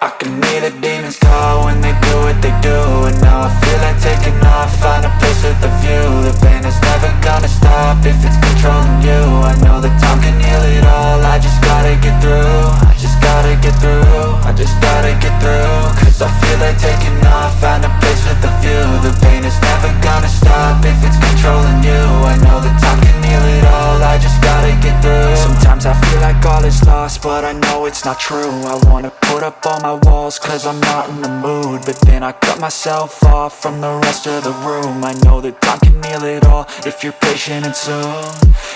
I can hear the demons call when they do what they do. And now I feel like taking off, find a place with a view. The pain is never gonna stop if it's controlling you. I know that time can heal it all, I just gotta get through. I just gotta get through, I just gotta get through. Cause I feel like taking off, find a place with a view. The pain is never gonna stop if it's controlling you. I know that time can heal it all, I just gotta get through. Sometimes I feel like all is lost, but I know it's not true. I wanna put up all my walls cause I'm not in the mood, but then I cut myself off from the rest of the room. I know that time can heal it all if you're patient and soon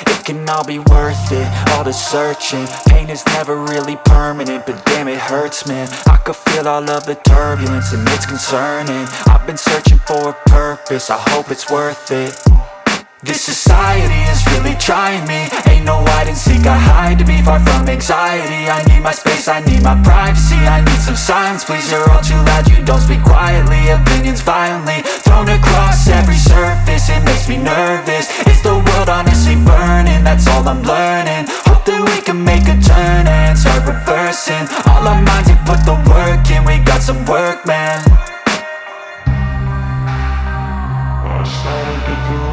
it can all be worth it, all the searching. Pain is never really permanent, but damn it hurts, man. I could feel all of the turbulence and it's concerning. I've been searching for a purpose, I hope it's worth it. This society is really trying me. Ain't no hide and seek, I hide to be far from anxiety. I need my space, I need my privacy. I need some silence, please, you're all too loud. You don't speak quietly, opinions violently thrown across every surface. It makes me nervous, it's the world honestly burning. That's all I'm learning, hope that we can make a turn and start reversing. All our minds and put the work in, we got some work, man. I started to do.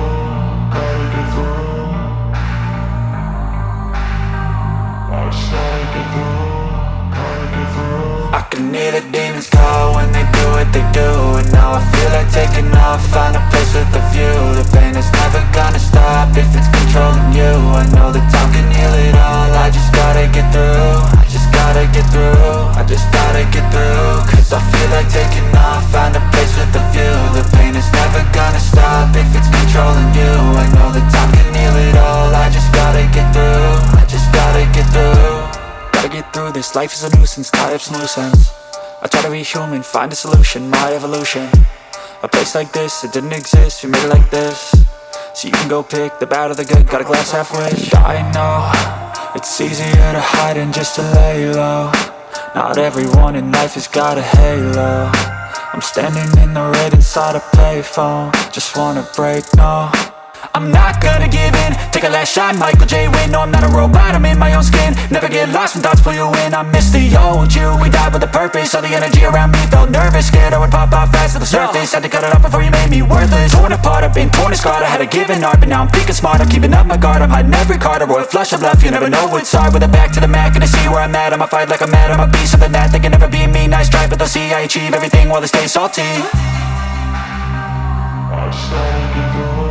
I can hear the demons call when they do what they do. And now I feel like taking off, find a place with a view. The pain is never gonna stop if it's controlling you. I know that time can heal it all, I just gotta get through. I just gotta get through, I just gotta get through. Cause I feel like taking off, find a place with a view. The pain is never gonna stop if it's controlling you. I know that time can heal it all, I just gotta get through. I just gotta get through. Gotta get through this, life is a nuisance, tie up some loose ends. I try to be human, find a solution, my evolution. A place like this, it didn't exist, we made it like this. So you can go pick the bad or the good, got a glass half wish. I know, it's easier to hide than just to lay low. Not everyone in life has got a halo. I'm standing in the red inside a payphone, just wanna break, no. I'm not gonna give in, take a last shot, Michael J. Win. No, I'm not a robot, I'm in my own skin. Never get lost when thoughts pull you in. I miss the old you, we died with a purpose. All the energy around me felt nervous, scared I would pop off fast to the surface. Had to cut it off before you made me worthless. Torn apart, I've been torn and scarred. I had a given art, but now I'm thinking smart. I'm keeping up my guard, I'm hiding every card. A royal flush of left, you never know what's hard. With a back to the mat, gonna see where I'm at. I'ma fight like I'm mad, I'ma be something that they can never be me. Nice try, but they'll see I achieve everything while they stay salty. I started to go.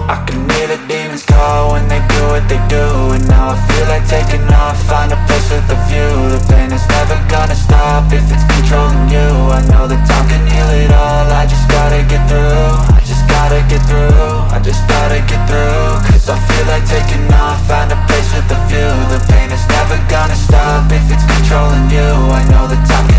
I can hear the demons call when they do what they do. And now I feel like taking off, find a place with a view. The pain is never gonna stop if it's controlling you. I know that time can heal it all, I just gotta get through. I just gotta get through, I just gotta get through. Cause I feel like taking off, find a place with a view. The pain is never gonna stop if it's controlling you. I know that time can